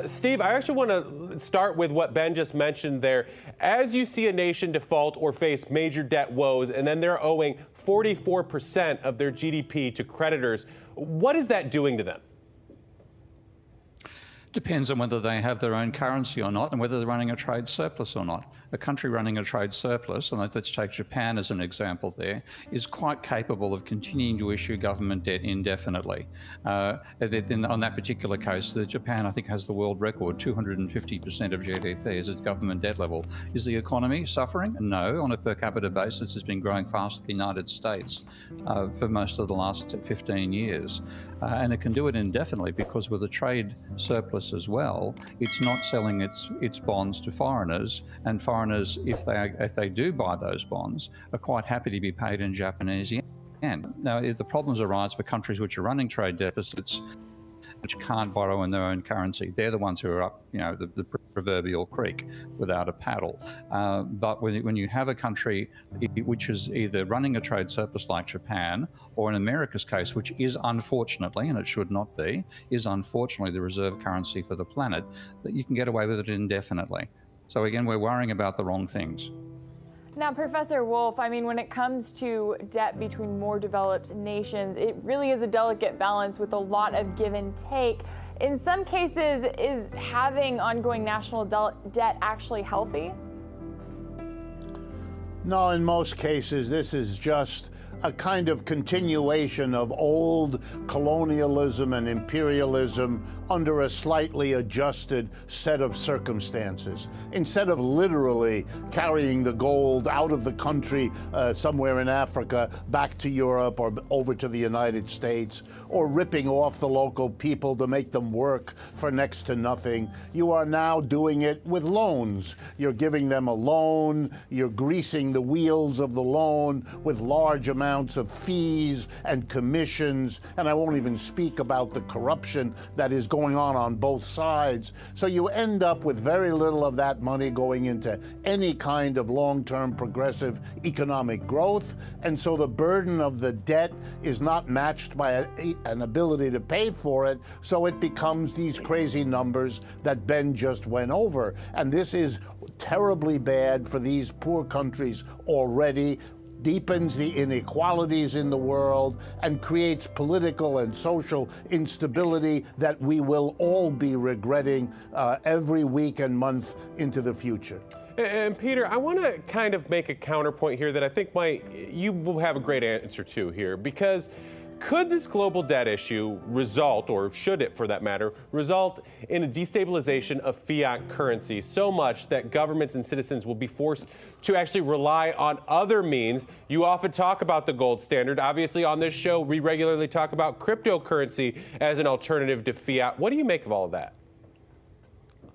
Steve, I actually want to start with what Ben just mentioned there. As you see a nation default or face major debt woes, and then they're owing 44% of their GDP to creditors, what is that doing to them? Depends on whether they have their own currency or not, and whether they're running a trade surplus or not. A country running a trade surplus, and let's take Japan as an example there, is quite capable of continuing to issue government debt indefinitely. On that particular case, Japan, I think, has the world record, 250% of GDP is its government debt level. Is the economy suffering? No. On a per capita basis, it's been growing faster than the United States for most of the last 15 years. And it can do it indefinitely because with a trade surplus as well, it's not selling its bonds to foreigners, and foreigners, if they do buy those bonds, are quite happy to be paid in Japanese yen. Now, the problems arise for countries which are running trade deficits, which can't borrow in their own currency. They're the ones who are up, the proverbial creek without a paddle. But when you have a country which is either running a trade surplus like Japan, or in America's case, which is unfortunately, and it should not be, is unfortunately the reserve currency for the planet, that you can get away with it indefinitely. So again, we're worrying about the wrong things. Now, Professor Wolf, I mean, when it comes to debt between more developed nations, it really is a delicate balance with a lot of give and take. In some cases, is having ongoing national debt actually healthy? No, in most cases, this is just a kind of continuation of old colonialism and imperialism under a slightly adjusted set of circumstances. Instead of literally carrying the gold out of the country somewhere in Africa back to Europe or over to the United States, or ripping off the local people to make them work for next to nothing, you are now doing it with loans. You're giving them a loan, you're greasing the wheels of the loan with large amounts of fees and commissions, and I won't even speak about the corruption that is going on both sides. So you end up with very little of that money going into any kind of long-term progressive economic growth, and so the burden of the debt is not matched by an ability to pay for it, so it becomes these crazy numbers that Ben just went over. And this is terribly bad for these poor countries already, deepens the inequalities in the world, and creates political and social instability that we will all be regretting every week and month into the future. And Peter, I want to kind of make a counterpoint here that I think you will have a great answer to here, because could this global debt issue result, or should it for that matter, result in a destabilization of fiat currency so much that governments and citizens will be forced to actually rely on other means? You often talk about the gold standard. Obviously, on this show, we regularly talk about cryptocurrency as an alternative to fiat. What do you make of all of that?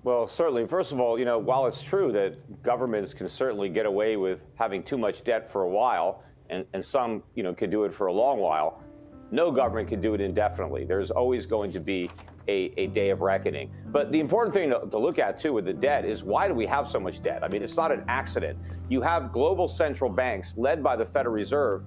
Well, certainly, first of all, while it's true that governments can certainly get away with having too much debt for a while, and some, can do it for a long while, no government can do it indefinitely. There's always going to be a day of reckoning. But the important thing to look at, too, with the debt is, why do we have so much debt? I mean, it's not an accident. You have global central banks led by the Federal Reserve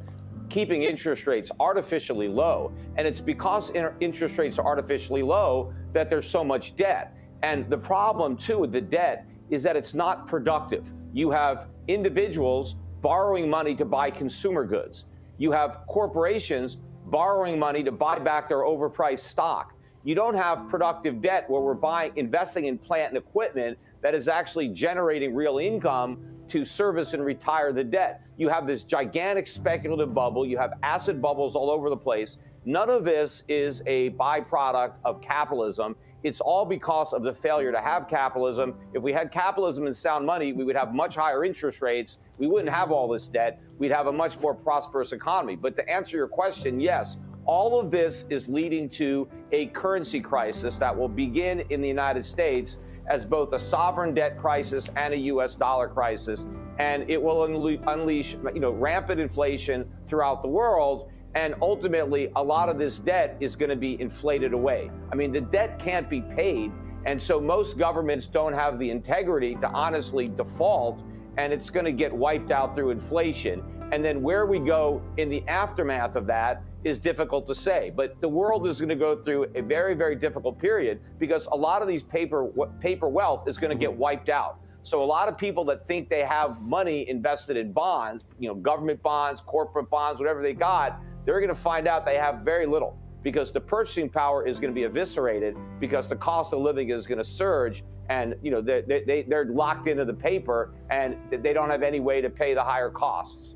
keeping interest rates artificially low. And it's because interest rates are artificially low that there's so much debt. And the problem, too, with the debt is that it's not productive. You have individuals borrowing money to buy consumer goods. You have corporations borrowing money to buy back their overpriced stock. You don't have productive debt where we're investing in plant and equipment that is actually generating real income to service and retire the debt. You have this gigantic speculative bubble. You have asset bubbles all over the place. None of this is a byproduct of capitalism. It's all because of the failure to have capitalism. If we had capitalism and sound money, we would have much higher interest rates. We wouldn't have all this debt. We'd have a much more prosperous economy. But to answer your question, yes, all of this is leading to a currency crisis that will begin in the United States as both a sovereign debt crisis and a U.S. dollar crisis. And it will unleash, rampant inflation throughout the world. And ultimately, a lot of this debt is going to be inflated away. I mean, the debt can't be paid. And so most governments don't have the integrity to honestly default, and it's going to get wiped out through inflation. And then where we go in the aftermath of that is difficult to say. But the world is going to go through a very, very difficult period because a lot of these paper wealth is going to get wiped out. So a lot of people that think they have money invested in bonds, government bonds, corporate bonds, whatever they got, they're going to find out they have very little because the purchasing power is going to be eviscerated because the cost of living is going to surge. And they're locked into the paper and they don't have any way to pay the higher costs.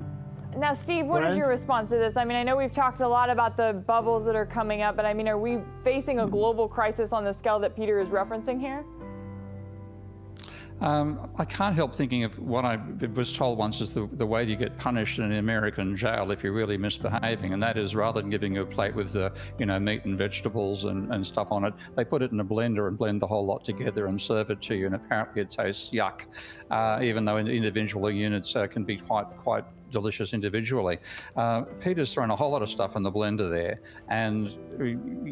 Now, Steve, what is your response to this? I mean, I know we've talked a lot about the bubbles that are coming up, but I mean, are we facing a global crisis on the scale that Peter is referencing here? I can't help thinking of what I was told once is the way you get punished in an American jail if you're really misbehaving, and that is rather than giving you a plate with meat and vegetables and stuff on it, they put it in a blender and blend the whole lot together and serve it to you, and apparently it tastes yuck, even though individual units can be quite delicious individually. Peter's thrown a whole lot of stuff in the blender there, and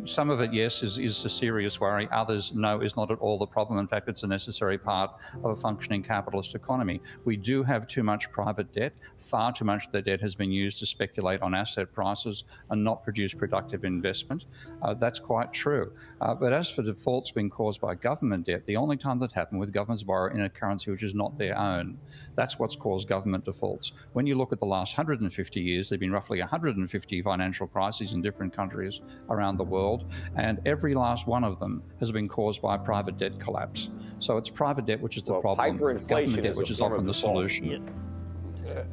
some of it, yes, is a serious worry. Others, no, is not at all the problem. In fact, it's a necessary part of a functioning capitalist economy. We do have too much private debt. Far too much of the debt has been used to speculate on asset prices and not produce productive investment. That's quite true. But as for defaults being caused by government debt, the only time that happened with governments borrow in a currency which is not their own. That's what's caused government defaults. When you look at the last 150 years, there have been roughly 150 financial crises in different countries around the world, and every last one of them has been caused by private debt collapse. So it's private debt which is the problem, government debt which is often the solution.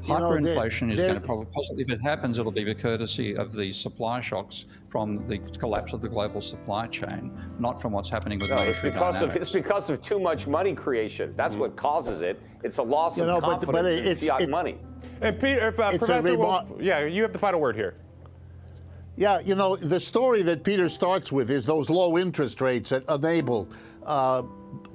Hyperinflation is going to probably, possibly, if it happens, it'll be the courtesy of the supply shocks from the collapse of the global supply chain, not from what's happening with monetary dynamics. It's because of too much money creation. That's what causes it. It's a loss of confidence in fiat money. And Peter, Professor Wolf, you have the final word here. Yeah, the story that Peter starts with is those low interest rates that enable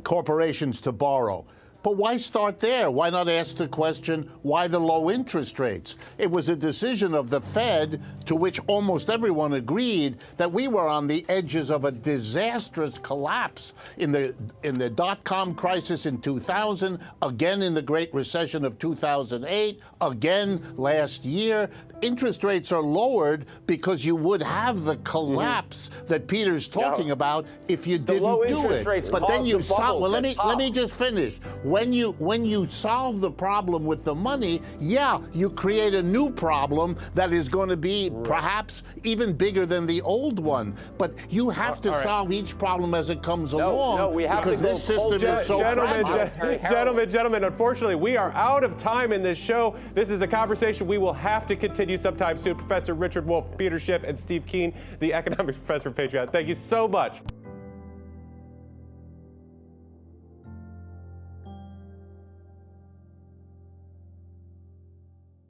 corporations to borrow. But why start there? Why not ask the question, why the low interest rates? It was a decision of the Fed, to which almost everyone agreed, that we were on the edges of a disastrous collapse in the dot-com crisis in 2000, again in the Great Recession of 2008, again last year. Interest rates are lowered because you would have the collapse that Peter's talking about if you didn't do it. But then you solve. Well, let me just finish. When you solve the problem with the money, yeah, you create a new problem that is going to be perhaps even bigger than the old one. But you have to solve each problem as it comes along, we have because this system is so fragile. Gentlemen, unfortunately, we are out of time in this show. This is a conversation we will have to continue sometime soon. Professor Richard Wolff, Peter Schiff, and Steve Keen, the economics professor at Patreon. Thank you so much.